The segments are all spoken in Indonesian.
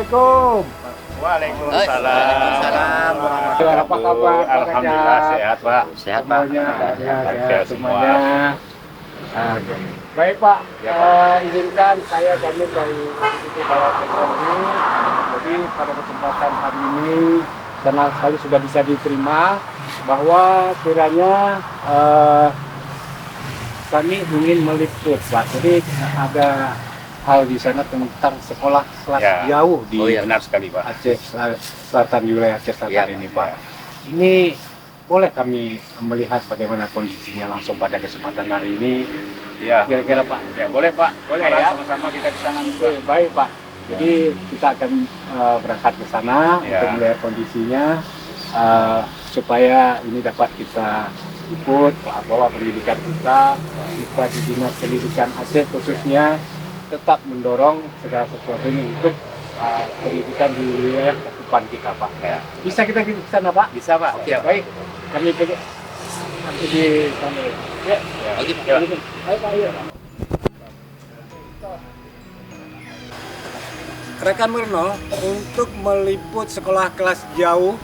Assalamualaikum. Waalaikumsalam. Apa kabar? Alhamdulillah sehat, Pak. Sehat, Pak. Sehat semuanya. Baik Pak, izinkan saya Jamil dari Institut Bawah Teknologi. Jadi pada kesempatan hari ini senang sekali sudah bisa diterima bahwa kiranya kami ingin meliput Pak. Jadi ada hal di sana tentang sekolah kelas jauh di Benar sekali, Pak. Aceh Selatan, wilayah Aceh Selatan ini Pak. Ini boleh kami melihat bagaimana kondisinya langsung pada kesempatan hari ini? Ya, Kira-kira Pak? ya boleh, Pak. Boleh ya? Sama-sama kita di sana. Oke, baik Pak. Jadi kita akan berangkat ke sana untuk melihat kondisinya supaya ini dapat kita ikut bahwa pendidikan kita di Dinas Pendidikan Aceh khususnya tetap mendorong segala sesuatu ini untuk pendidikan di wilayah cakupan kita Pak. Ya. Bisa kita ke sana Pak? Bisa, Pak. Oke, baik. Kami pergi nanti di sana. Ya. Oke, Ya. Baik Pak, iya. Rekan Murno, untuk meliput sekolah kelas jauh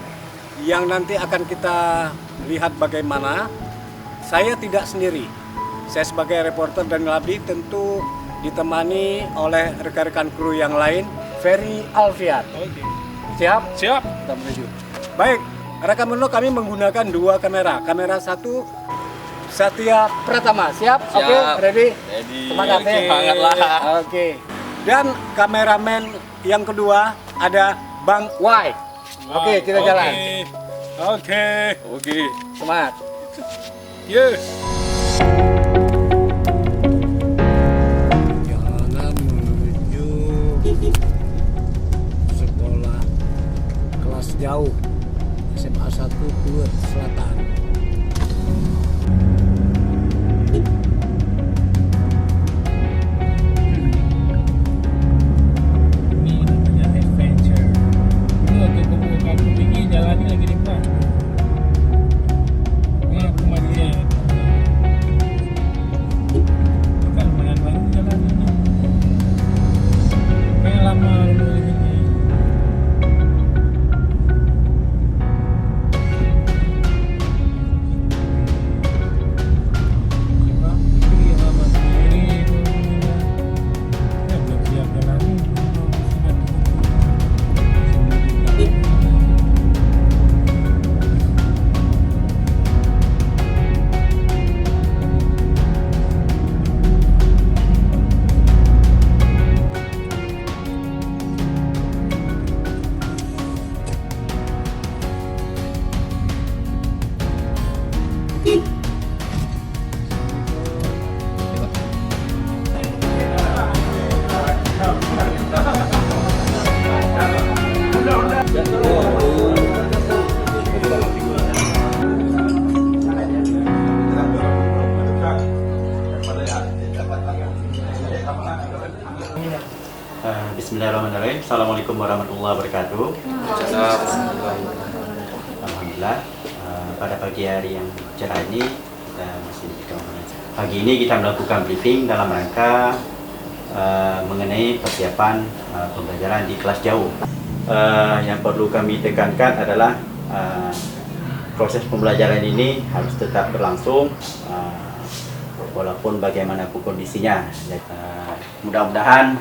yang nanti akan kita lihat bagaimana, saya tidak sendiri. Saya sebagai reporter dan Labdi tentu ditemani oleh rekan-rekan kru yang lain, Ferry Alfian. Siap? Siap. Kita menuju. Baik, rekan Murno, kami menggunakan dua kamera. Kamera satu, Satya Pratama. Siap? Oke, ready? Ready. Semangat ya? Semangat lah. Oke. Dan kameramen yang kedua ada Bang Y. Oke, kita jalan. Oke. Semangat. Yes. Jalan menuju sekolah kelas jauh SMA 1 Kulut Selatan. Ini namanya adventure. Ini untuk buku kampung tinggi jalannya lagi di mana? Ini kematian. Bukan lumayan baru jalan ini. Kayak lama dulu ini. Coba ini lama sendiri. Ya belum siap jalan ini. Bismillahirrahmanirrahim. Assalamualaikum warahmatullahi wabarakatuh. Alhamdulillah, pada pagi hari yang cerah ini pagi ini kita melakukan briefing dalam rangka mengenai persiapan pembelajaran di kelas jauh. Yang perlu kami tekankan adalah proses pembelajaran ini harus tetap berlangsung walaupun bagaimanapun kondisinya. Mudah-mudahan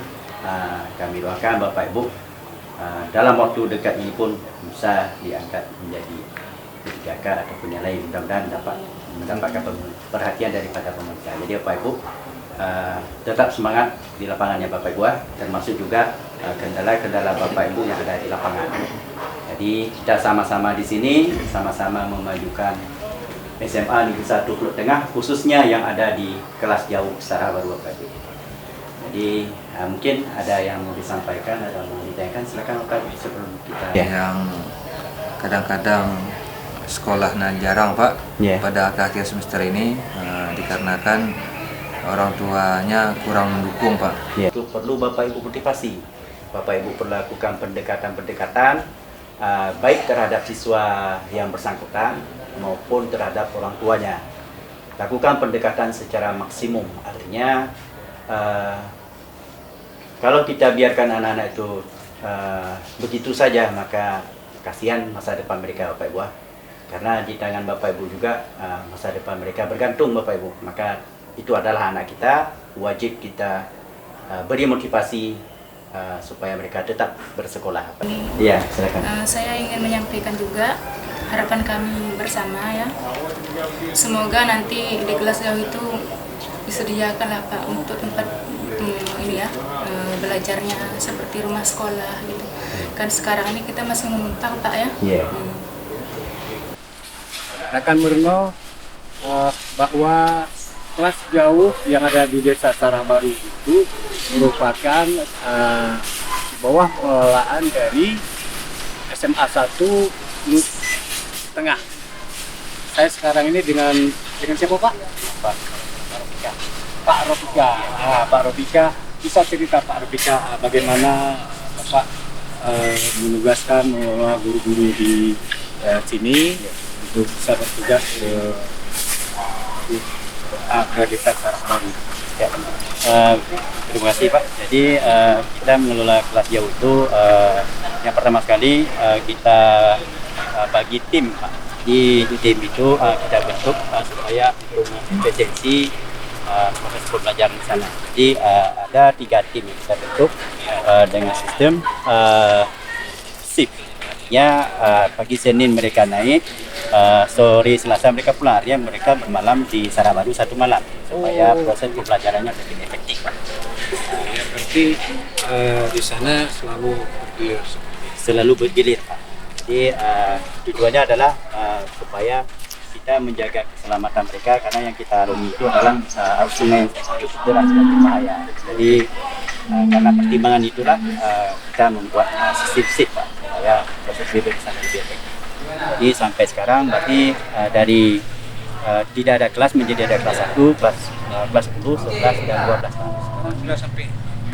kami doakan Bapak Ibu dalam waktu dekat ini pun bisa diangkat menjadi P3K ataupun yang lain. Mudah-mudahan dapat mendapatkan perhatian daripada pemerintah. Jadi Bapak Ibu tetap semangat di lapangannya Bapak Ibu, termasuk juga kendala-kendala Bapak Ibu yang ada di lapangan. Jadi kita sama-sama di sini sama-sama memajukan SMA Negeri 1 Kulut Tengah, khususnya yang ada di kelas jauh secara baru Bapak Ibu. Jadi mungkin ada yang mau disampaikan atau mau ditanyakan, silakan Bapak Ibu sebelum kita. Yang kadang-kadang sekolahnya jarang Pak pada akhir semester ini dikarenakan orang tuanya kurang mendukung Pak. Itu perlu Bapak Ibu motivasi. Bapak Ibu perlu lakukan pendekatan-pendekatan baik terhadap siswa yang bersangkutan maupun terhadap orang tuanya. Lakukan pendekatan secara maksimum, artinya kalau kita biarkan anak-anak itu begitu saja, maka kasihan masa depan mereka Bapak Ibu. Karena di tangan Bapak Ibu juga masa depan mereka bergantung Bapak Ibu. Maka itu adalah anak kita, wajib kita beri motivasi supaya mereka tetap bersekolah. Iya, silakan. Saya ingin menyampaikan juga harapan kami bersama ya. Semoga nanti di kelas jauh itu disediakan lah Pak untuk tempat ini ya belajarnya seperti rumah sekolah gitu. Kan sekarang ini kita masih menumpang Pak ya. Iya. Rekan Murno, bahwa kelas jauh yang ada di Desa Sarahbaru itu merupakan di bawah pengelolaan dari SMA 1 Lut Tengah. Saya sekarang ini dengan siapa Pak? Pak Rofika. Pak Rofika, bisa cerita Pak Rofika bagaimana Bapak menugaskan mengelola guru-guru di sini untuk bisa bertugas akreditasi Sarahbaru. Ya. Terima kasih Pak. Jadi kita mengelola kelas jauh itu yang pertama sekali kita bagi tim Pak. Di tim itu kita bentuk supaya untuk efisiensi proses pembelajaran di sana. Jadi ada 3 tim yang kita bentuk dengan sistem shift. Ya pagi Senin mereka naik, sore Selasa mereka pulang. Artinya mereka bermalam di Sarahbaru 1 malam supaya proses pembelajarannya lebih efektif. Ya, berarti di sana Selalu bergilir Pak. Jadi tujuannya adalah supaya kita menjaga keselamatan mereka, karena yang kita alami itu adalah arus sungai yang cukup deras dan berbahaya. Jadi karena pertimbangan itulah kita membuat sistem shift Pak, supaya proses belajar di sana lebih efektif. Jadi sampai sekarang berarti dari tidak ada kelas menjadi ada kelas 1, kelas 10, 11 dan 12 Pak. sekarang sudah sampai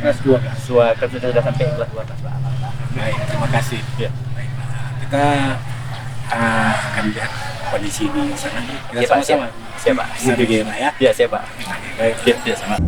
kelas 12. Sudah sampai kelas 12 Pak. Baik, terima kasih. Ya. Kita akan lihat kondisi di sana. Kita Ya, Pak, sama-sama. Siap Pak. Navigate ya. Ya siap Pak. Baik. Ya sama.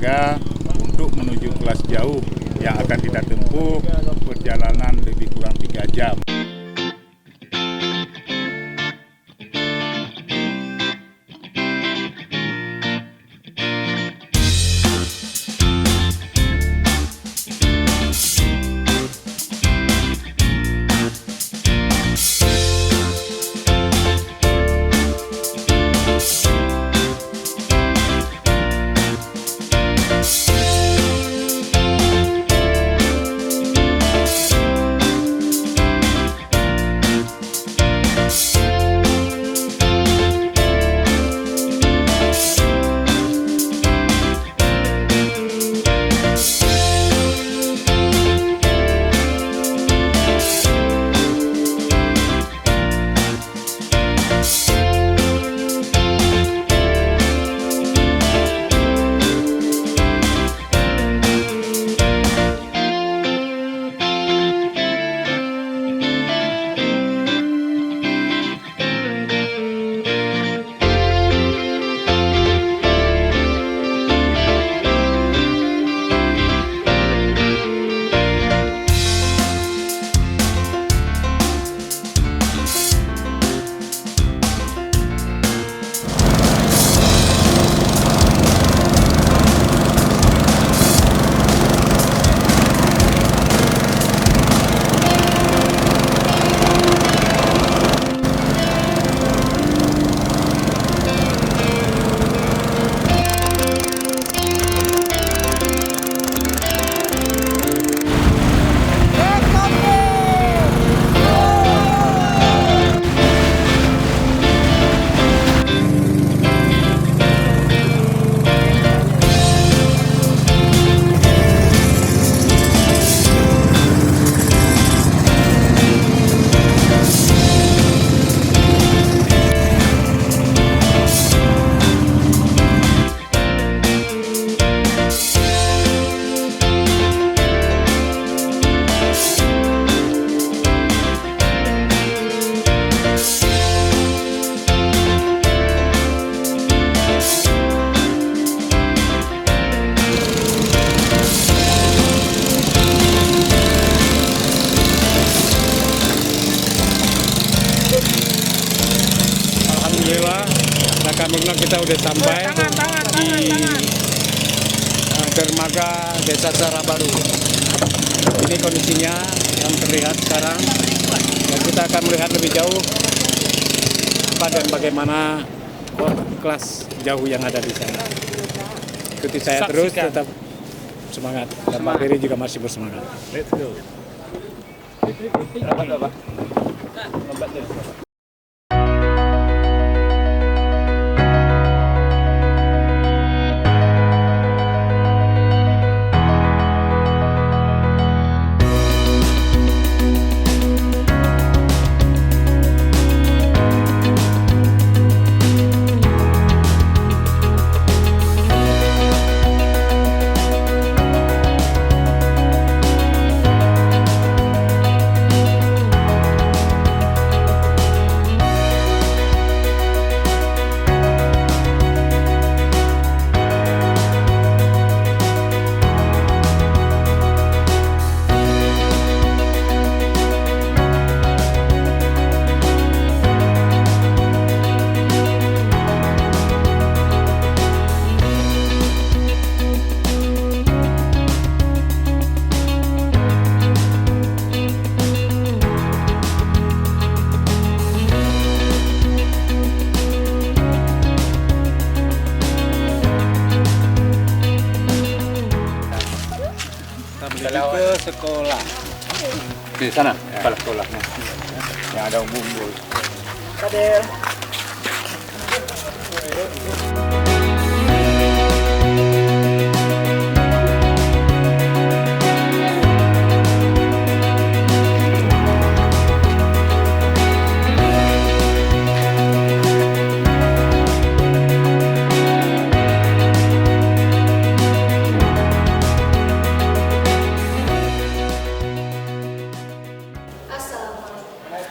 dermaga untuk menuju kelas jauh yang akan kita tempuh perjalanan lebih kurang 3 jam. Alhamdulillah, alhamdulillah kita udah sampai di dermaga Desa Sarabaru. Ini kondisinya yang terlihat sekarang. Dan kita akan melihat lebih jauh apa dan bagaimana kelas jauh yang ada di sana. Ikuti saya terus, tetap semangat. Dan Pak Ferry juga masih bersemangat. Let's go. Menuju ke sekolah. Di sana, kepala sekolahnya. Yang ada bumbu.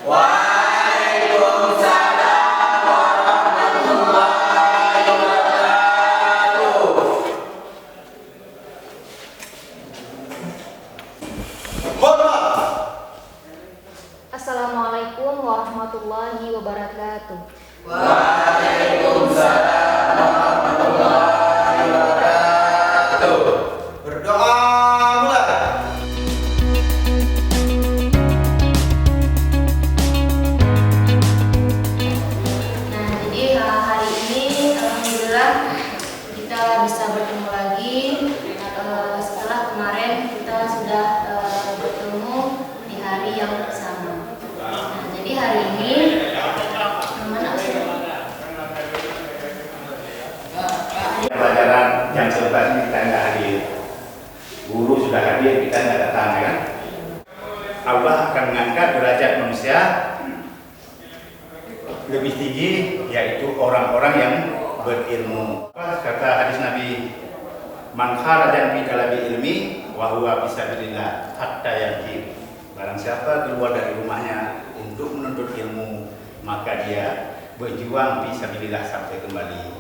Waalaikumsalam warahmatullahi wabarakatuh. warahmatullahi wabarakatuh. Nah, jadi hari ini alhamdulillah kita bisa bertemu lagi setelah kemarin kita sudah bertemu di hari yang sama. Nah, jadi hari ini pelajaran jam 11 ini kita nggak hadir, guru sudah hadir, kita nggak datang kan. Allah akan mengangkat derajat manusia lebih tinggi, yaitu orang-orang yang berilmu. Kata hadis Nabi, man kharaja fi talabi ilmi wa huwa fisabilillah hatta yanqi. Barang siapa keluar dari rumahnya untuk menuntut ilmu, maka dia berjuang fisabilillah sampai kembali.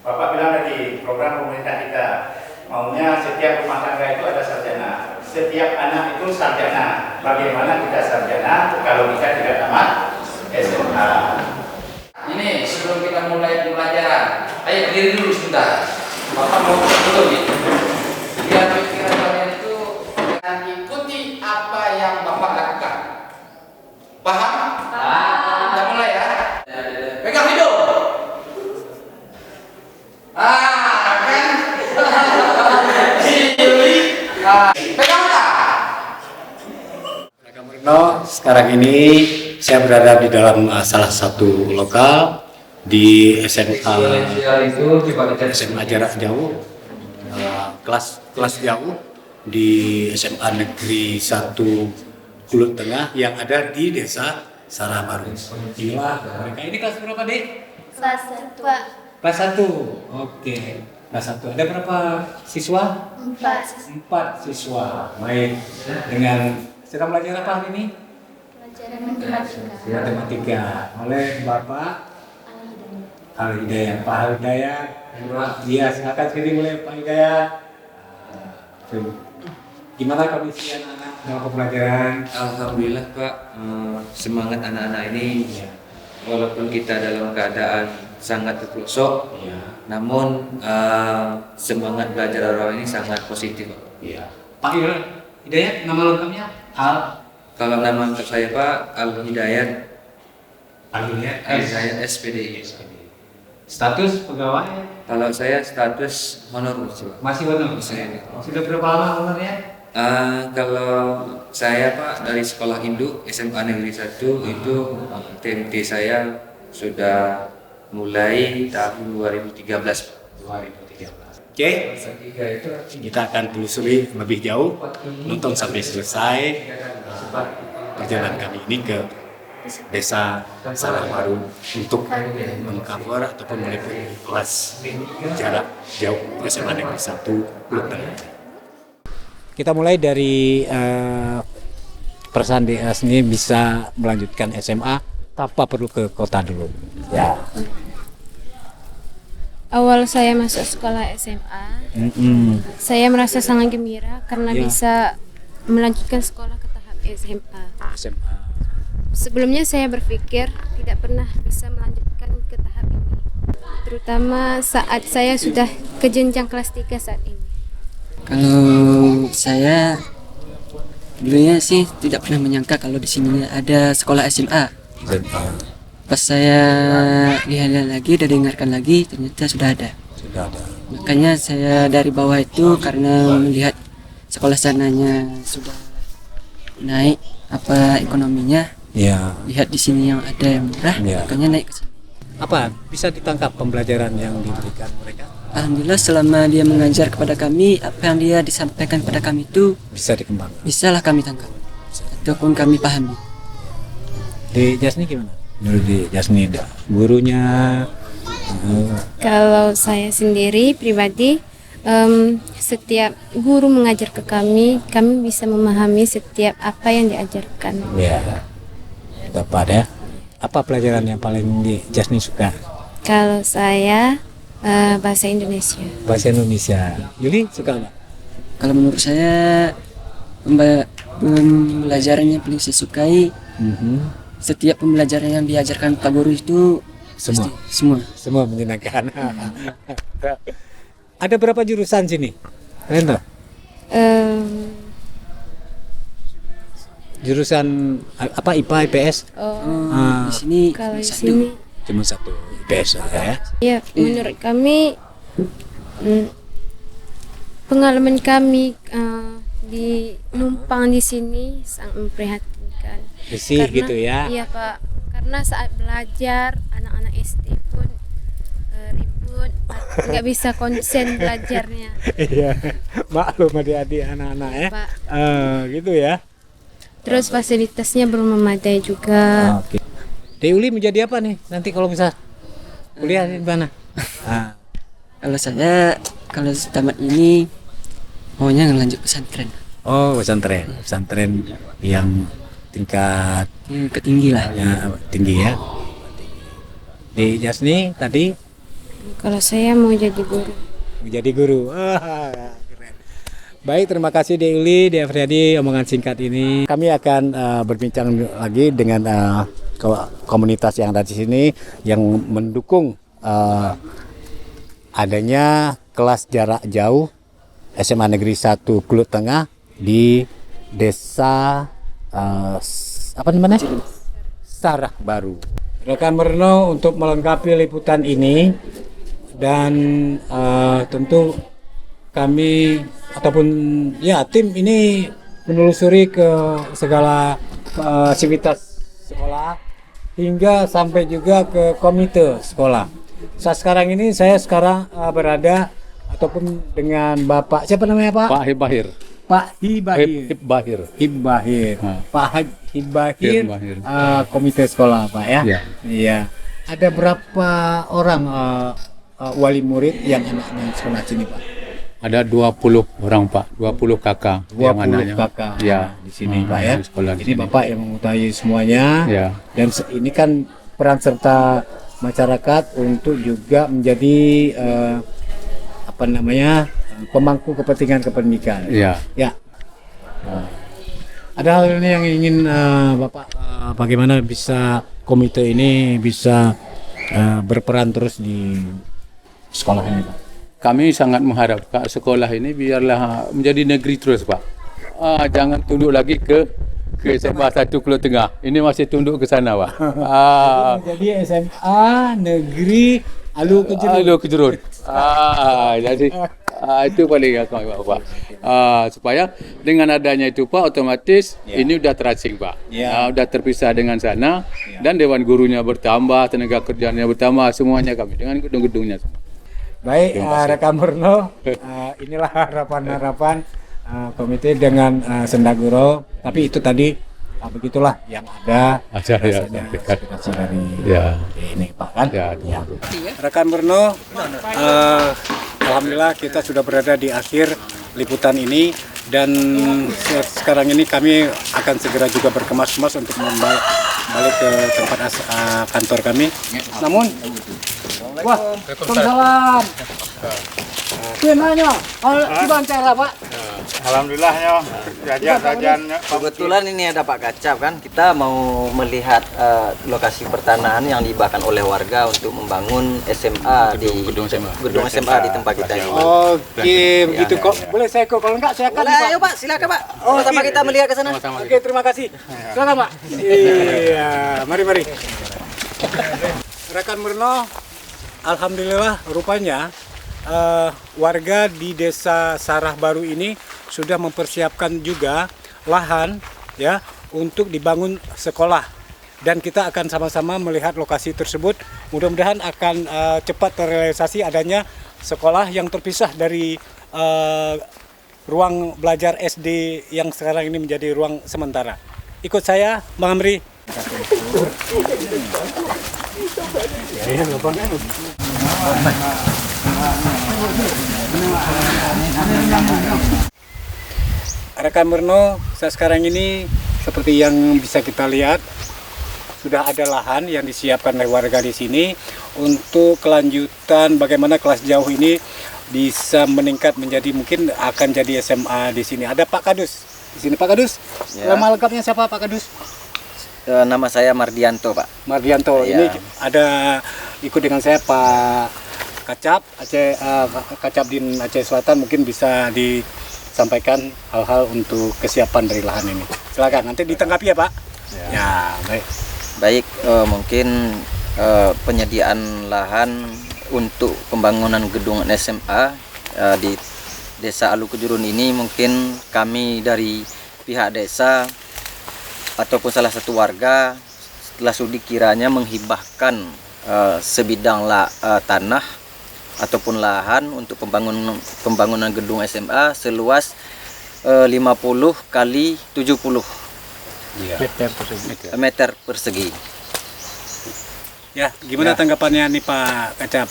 Bapak bilang tadi, program pemerintah kita maunya setiap rumah tangga itu ada sarjana, setiap anak itu sarjana. Bagaimana kita sarjana kalau kita tidak tamat SMA? Ini sebelum kita mulai pembelajaran, ayo berdiri dulu sebentar. Bapak mau dulu nih. Biar pikiran kalian itu jangan ikuti apa yang Bapak lakukan. Paham? Kita mulai ya. Pegang hidung. Kan? Pegang mata. No, sekarang ini saya berada di dalam salah satu lokal di SMA jarak jauh, kelas jauh di SMA Negeri 1 Kulut Tengah yang ada di Desa Sarabaru. Inilah mereka. Ini kelas berapa, Dik? kelas 1 Pak. Kelas 1. Oke. Kelas 1. Ada berapa siswa? 4 siswa. Baik. Dengan sedang belajar apa hari ini? Pelajaran matematika. Matematika. Oleh Bapak Al-Hidayat. Pak Al-Hidayat. Iya, silakan sini mulai Pak Hidayat. Gimana kondisi anak-anak dalam pembelajaran? Alhamdulillah Pak, semangat anak-anak ini walaupun kita dalam keadaan sangat terpelosok, namun semangat belajar orang ini sangat positif Pak. Iya. Pak Hidayat, nama lengkapnya? Kalau nama lengkap saya Pak, Al-Hidayat. Al-Hidayat SPDI. Status pegawai? Kalau saya status honor Pak. Masih honor? Sudah berapa lama honornya? Kalau saya Pak dari sekolah induk SMA Negeri 1 itu TMT saya sudah mulai tahun 2013 Pak. 2013. Oke, kita akan telusuri lebih jauh, nonton sampai selesai perjalanan kami ini ke Desa Sarabaru untuk mengcover ataupun meliputi kelas jarak jauh SMA Negeri 1 Kulut Tengah. Kita mulai dari perusahaan DS ini bisa melanjutkan SMA tanpa perlu ke kota dulu. Ya. Awal saya masuk sekolah SMA, saya merasa sangat gembira karena bisa melanjutkan sekolah ke tahap SMA. Sebelumnya saya berpikir tidak pernah bisa melanjutkan ke tahap ini, terutama saat saya sudah ke jenjang kelas 3 saat ini. Kalau saya dulunya sih tidak pernah menyangka kalau di sini ada sekolah SMA. Pas saya lihat lagi dan dengarkan lagi, ternyata sudah ada. Makanya saya dari bawah itu karena melihat sekolah sananya sudah naik ekonominya. Ya. Lihat di sini yang ada yang murah, makanya naik ke sini. Apa bisa ditangkap pembelajaran yang diberikan mereka? Alhamdulillah selama dia mengajar kepada kami, apa yang dia disampaikan kepada kami itu bisa dikembangkan. Bisalah kami tangkap ataupun kami pahami. Di Jasni gimana? Menurut di Jasni gurunya? Kalau saya sendiri pribadi, setiap guru mengajar ke kami bisa memahami setiap apa yang diajarkan. Ya. Tepat ya. Apa pelajaran yang paling di Jasni suka? Kalau saya bahasa Indonesia. Bahasa Indonesia. Yuli suka nggak? Kalau menurut saya pembelajarannya paling saya sukai Setiap pembelajaran yang diajarkan Pak Guru itu Semua? semua Menyenangkan. Ada berapa jurusan sini? Kalian tahu? Jurusan apa, IPA, IPS? di sini Kalau di satu. sini, Cuma satu, IPS ya. ya menurut kami pengalaman kami di numpang di sini sangat memprihatinkan. Bersih gitu ya? Iya Pak, karena saat belajar anak-anak SD pun ribut, nggak bisa konsen belajarnya. Iya, maklum adik-adik anak-anak ya. Pak. Gitu ya. Terus fasilitasnya belum memadai juga. Oke. Deuli menjadi apa nih nanti kalau bisa kuliah di mana? Kalau saya kalau tamat ini maunya ngelanjut pesantren. Oh, pesantren yang tingkat Ketinggi lah. ya, tinggi ya. Di Jasni tadi Kalau saya mau jadi guru. menjadi guru. Keren. Baik, terima kasih Deuli, Afriyadi, omongan singkat ini. Kami akan berbincang lagi dengan komunitas yang ada di sini yang mendukung adanya kelas jarak jauh SMA Negeri 1 Kluwut Tengah di desa apa namanya? Sarah Baru. Rekan Merno, untuk melengkapi liputan ini dan tentu kami ataupun ya tim ini menelusuri ke segala aktivitas sekolah hingga sampai juga ke komite sekolah. Saat sekarang ini saya berada ataupun dengan Bapak siapa namanya Pak? Pak Hibahir. Pak Hibahir. Hibahir. Pak Hibahir. Hibahir. Komite sekolah Pak ya. Iya. Iya. Ada berapa orang wali murid yang anaknya sekolah sini Pak? Ada 20 orang Pak, 20 kakak yang 20 anaknya. kakak Ya, di sini Pak ya. Sekolah di Ini sini. Bapak yang mengetahui semuanya. Ya. Dan ini kan peran serta masyarakat untuk juga menjadi apa namanya pemangku kepentingan kependidikan. Ya. Ya. Ada hal ini yang ingin Bapak bagaimana bisa komite ini bisa berperan terus di sekolah ini Pak? Kami sangat mengharap Pak sekolah ini biarlah menjadi negeri terus Pak. Jangan tunduk lagi ke SMA 1 Kluwut Tengah. Ini masih tunduk ke sana Pak. Jadi SMA Negeri Alu Kejerut. Jadi itu paling aku Pak. Supaya dengan adanya itu Pak otomatis ini udah terasing Pak. Udah terpisah dengan sana dan dewan gurunya bertambah, tenaga kerjanya bertambah, semuanya kami dengan gedung-gedungnya. Baik, rekan Murno, inilah harapan-harapan komite dengan Sendaguro. Tapi itu tadi begitulah yang ada. Aspirasi dari ini Pak kan. Ya. Rekan Murno, alhamdulillah kita sudah berada di akhir liputan ini dan sekarang ini kami akan segera juga berkemas-kemas untuk balik ke tempat kantor kami. Namun Waalaikumsalam. Gimana? Gimana cara Pak? Alhamdulillahnya jajan-jajannya. Kebetulan ini ada Pak Kacap kan, kita mau melihat lokasi pertanahan yang dihibahkan oleh warga untuk membangun SMA gedung SMA di tempat kita ini. Oke, begitu kok. Boleh saya kok? Kalau enggak saya akan. Boleh, ayo Pak, silakan Pak. Sama kita melihat ke sana. Oke, terima kasih. Silakan Pak. Iya, mari. Rekan Murno, alhamdulillah rupanya warga di desa Sarah Baru ini sudah mempersiapkan juga lahan ya untuk dibangun sekolah dan kita akan sama-sama melihat lokasi tersebut. Mudah-mudahan akan cepat terrealisasi adanya sekolah yang terpisah dari ruang belajar SD yang sekarang ini menjadi ruang sementara. Ikut saya, Bang Amri. Rekan Murno, saat sekarang ini seperti yang bisa kita lihat sudah ada lahan yang disiapkan oleh warga di sini untuk kelanjutan bagaimana kelas jauh ini bisa meningkat menjadi mungkin akan jadi SMA di sini. Ada Pak Kadus di sini. Pak Kadus, nama lengkapnya siapa Pak Kadus? Nama saya Mardianto, Pak. Mardianto, Iya. ini ada ikut dengan saya Pak Kacap, Kacap Din Aceh Selatan, mungkin bisa disampaikan hal-hal untuk kesiapan dari lahan ini. Silakan, nanti ditanggapi ya Pak. Ya, baik. Baik, mungkin penyediaan lahan untuk pembangunan gedung SMA di Desa Alukujurun ini mungkin kami dari pihak desa ataupun salah satu warga setelah studi kiranya menghibahkan sebidang tanah ataupun lahan untuk pembangunan gedung SMA seluas 50 kali 70 meter persegi. Ya, gimana tanggapannya nih Pak Kacap?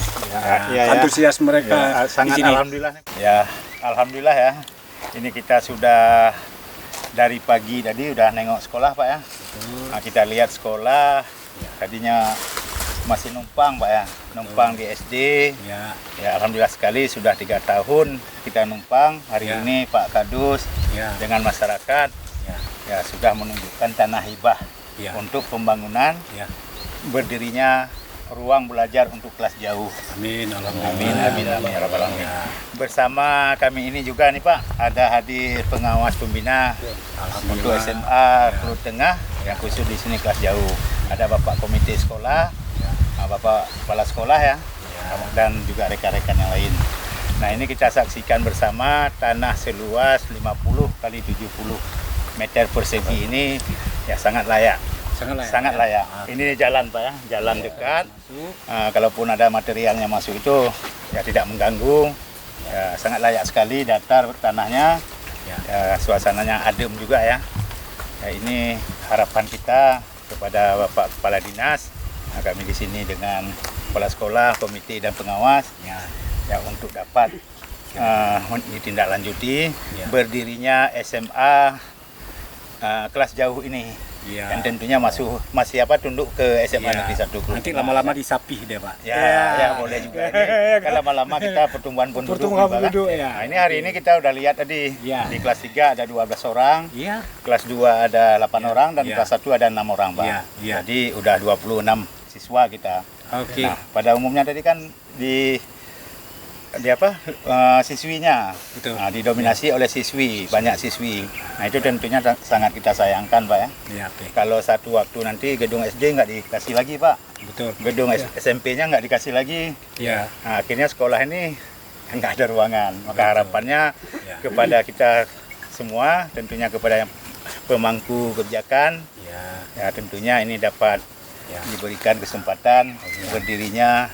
Antusias mereka sangat di sini. alhamdulillah. Ya, alhamdulillah ya. Ini kita sudah dari pagi tadi udah nengok sekolah Pak ya. Nah, kita lihat sekolah. Tadinya masih numpang Pak ya, numpang di SD. Ya, alhamdulillah sekali sudah 3 tahun kita numpang. Hari ini Pak Kadus dengan masyarakat ya sudah menunjukkan tanah hibah untuk pembangunan berdirinya ruang belajar untuk kelas jauh. Amin, amin, amin, amin, ya rabbal alamin. Bersama kami ini juga nih Pak, ada hadir pengawas pembina untuk SMA Kelut Tengah yang khusus di sini kelas jauh. Ada Bapak Komite Sekolah, Bapak Kepala Sekolah ya, dan juga rekan-rekan yang lain. Nah ini kita saksikan bersama tanah seluas 50 kali 70 meter persegi ini ya sangat layak. Sangat layak. Ini jalan Pak ya, jalan dekat. Kalaupun ada materialnya masuk itu ya tidak mengganggu. Ya, sangat layak sekali, datar tanahnya. Ya, suasananya adem juga ya. Ya. Ini harapan kita kepada Bapak Kepala Dinas. Nah, kami di sini dengan kepala sekolah, komite dan pengawas ya untuk dapat ditindaklanjuti berdirinya SMA kelas jauh ini. Dan tentunya masih tunduk ke SMA Negeri 1 Kelut. Nanti lama-lama disapih deh Pak. Ya boleh juga. Kan lama-lama kita pertumbuhan penduduk. Nah, ini hari ini kita udah lihat tadi di kelas 3 ada 12 orang, kelas 2 ada 8 orang dan kelas 1 ada 6 orang Pak. Jadi udah 26 siswa kita. Nah, pada umumnya tadi kan siswinya didominasi oleh siswi, banyak siswi. Nah itu tentunya sangat kita sayangkan Pak ya. Kalau satu waktu nanti gedung SD nggak dikasih lagi Pak, gedung SMP-nya nggak dikasih lagi. Nah, akhirnya sekolah ini nggak ada ruangan. Maka harapannya kepada kita semua, tentunya kepada pemangku kebijakan, ya tentunya ini dapat diberikan kesempatan berdirinya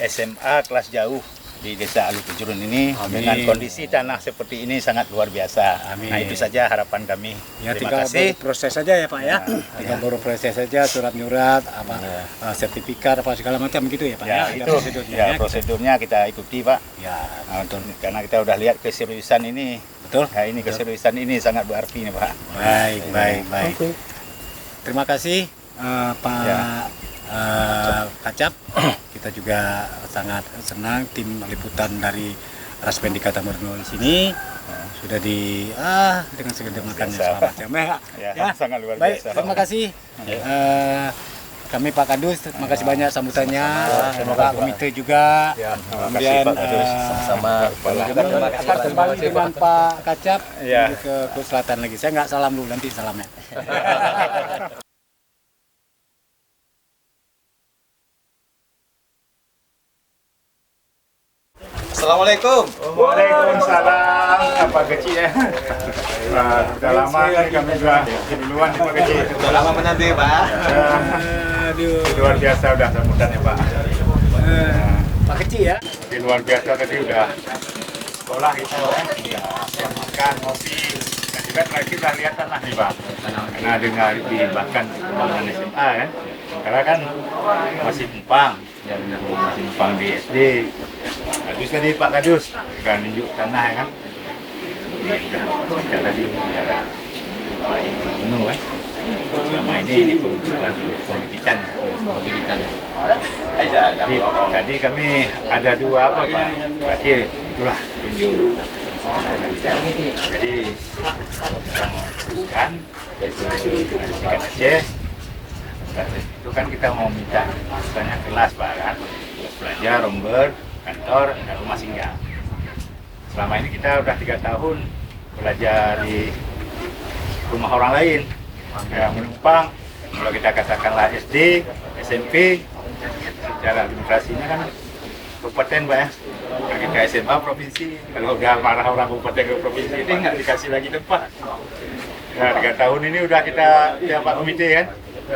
SMA kelas jauh di Desa Alukujurun ini. Dengan kondisi tanah seperti ini sangat luar biasa. Nah itu saja harapan kami. Terima Terima kasih. kasih. Proses saja ya Pak ya. Tinggal baru proses saja, surat-nyurat, sertifikat apa segala macam gitu ya Pak ya. Ada Itu prosedurnya prosedurnya kita ikuti Pak. Nah, karena kita udah lihat keseriusan ini. Betul. Nah, ini keseriusan ini sangat berarti nih Pak. Baik. Terima kasih Pak Kacap. Kita juga sangat senang tim liputan dari Raspendika Tamurno di sini sudah dengan segala makannya selamat ya. Sangat luar Baik, biasa. terima kasih. Kami Pak Kadus, terima kasih banyak sambutannya. Pak Komite juga. Kemudian sama kembali dengan Pak Kacap ke Selatan lagi. Saya nggak salam dulu, nanti salamnya. Assalamualaikum. Waalaikumsalam. Apa kecil ya? Sudah lama kami juga duluan Pak Kecil. Sudah lama menanti Pak. Luar biasa udah sambutannya Pak. Pak Kecil ya. Luar biasa tadi udah sekolah kita ya. Makan, kopi. Dan juga kita lihat tanah nih Pak. Karena dengan dibahkan pembangunan SMA ya. Karena kan masih numpang. Masih numpang di SD. Kadus tadi Pak Kadus juga nunjuk tanah ya kan. Ini tadi penuh kan. Selama ini pembibitan. Jadi kami ada 2 Pak. Berarti itulah tunjuk. Jadi kan Aceh itu kan kita mau minta misalnya kelas Pak kan, kelas belajar, rombel, kantor, dan rumah singgah. Selama ini kita udah 3 tahun belajar di rumah orang lain, ya, menumpang. Kalau kita katakanlah SD, SMP, secara administrasinya kan kabupaten Pak ya. Nah, kita SMA provinsi, kalau udah marah orang kabupaten ke provinsi ini nggak dikasih lagi tempat. Nah, 3 tahun ini udah kita, ya Pak Komite kan,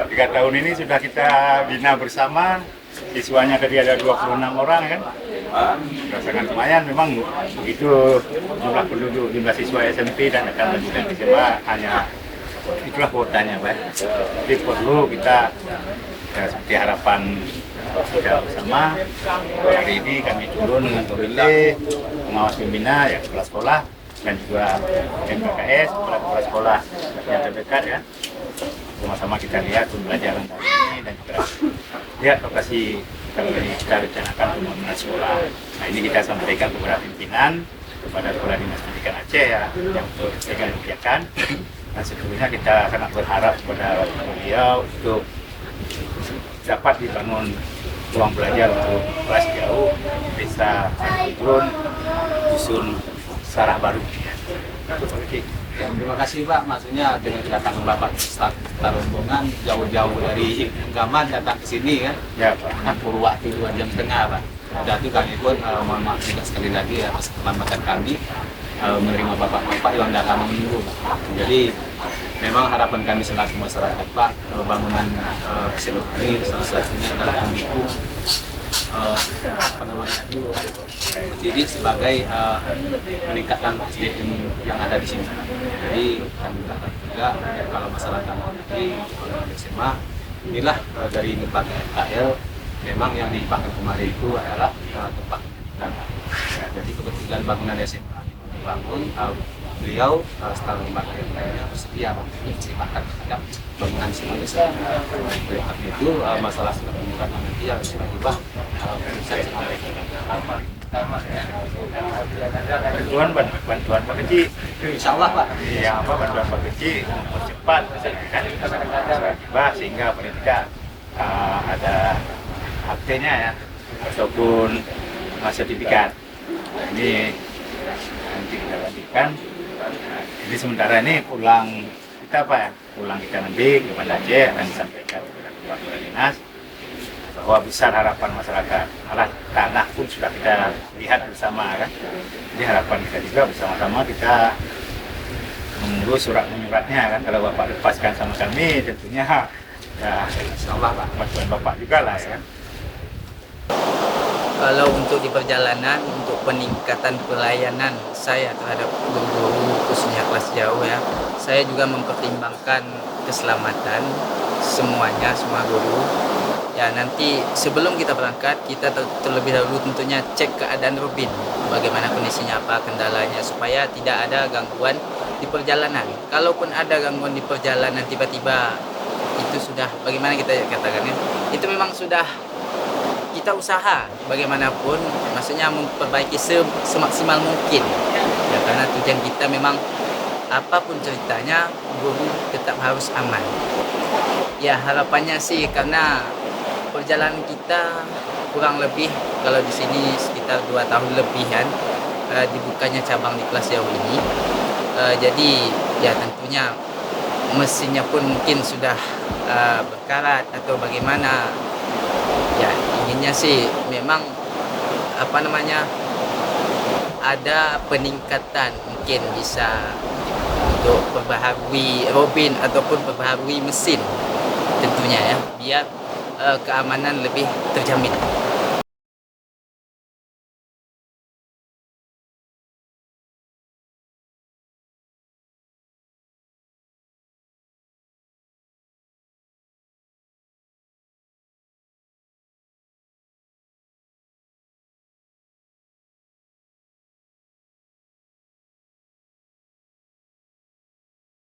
3 tahun ini sudah kita bina bersama, siswanya tadi ada 26 orang kan. Sudah sangat lumayan, memang begitu jumlah penduduk, jumlah siswa SMP dan akan lanjutan SMA hanya itulah kuotanya Pak. Jadi perlu kita, ya, seperti harapan kita bersama, hari ini kami turun dengan komite pengawas pembina ya kepala sekolah dan juga MKKS, kepala sekolah yang terdekat ya. Sama-sama kita lihat pembelajaran hari ini dan juga lihat lokasi kita rencanakan pembangunan sekolah. Nah, ini kita sampaikan kepada pimpinan, kepada Kepala Dinas Pendidikan Aceh ya, yang untuk kebijakan. Dan sebetulnya kita sangat berharap kepada beliau untuk dapat dibangun ruang belajar untuk kelas jauh, desa turun, dusun Sarah Baru. Terima kasih Pak, maksudnya dengan kedatangan Bapak serta rombongan jauh-jauh dari Gaman datang ke sini kan, ya Pak. Nah, perlu waktu 2 jam setengah Pak. Dan itu kami pun mohon maaf juga sekali lagi atas keterlambatan kami menerima Bapak-Bapak yang datang menunggu. Jadi memang harapan kami selaku masyarakat Pak, bangunan ini salah satunya adalah mendukung jadi sebagai peningkatan SDM yang ada di sini. Jadi kami berharap juga kalau masyarakat di SMA inilah dari lembaga FKL memang yang dipakai kemarin itu adalah tempat. Jadi kebetulan bangunan SMA dibangun, beliau setelah lembaga yang lainnya bersedia menceritakan terhadap bangunan sebagai sebuah itu masalah pendidikan nanti yang tiba-tiba bisa disampaikan. Bantuan Pak Kecil, Insya Allah Pak. Ya apa bantuan Pak Kecil mempercepat kan tiba sehingga pendidikan ada akte-nya ya ataupun sertifikat. Ini nanti kita lanjutkan. Jadi sementara ini pulang kita apa ya? Pulang kita nanti kepada Aceh akan disampaikan kepada Kepala Dinas bahwa besar harapan masyarakat. Malah tanah pun sudah kita lihat bersama kan. Jadi harapan kita juga bersama-sama kita mengurus surat menyuratnya kan. Kalau Bapak lepaskan sama kami tentunya ya insyaallah Pak, bantuan Bapak juga lah ya. Kalau untuk di perjalanan, untuk peningkatan pelayanan saya terhadap guru-guru khususnya kelas jauh ya, saya juga mempertimbangkan keselamatan semuanya, semua guru. Ya nanti sebelum kita berangkat, kita terlebih dahulu tentunya cek keadaan Rubin, bagaimana kondisinya, apa kendalanya, supaya tidak ada gangguan di perjalanan. Kalaupun ada gangguan di perjalanan tiba-tiba, itu sudah bagaimana kita katakan ya, itu memang sudah kita usaha bagaimanapun, maksudnya memperbaiki semaksimal mungkin ya, karena tujuan kita memang apapun ceritanya guru tetap harus aman ya. Harapannya sih karena perjalanan kita kurang lebih kalau di sini sekitar 2 tahun lebih kan dibukanya cabang di kelas jauh ini, jadi ya tentunya mesinnya pun mungkin sudah berkarat atau bagaimana ya. Inginnya sih memang apa namanya ada peningkatan, mungkin bisa untuk perbaharui robin ataupun perbaharui mesin tentunya ya, biar keamanan lebih terjamin.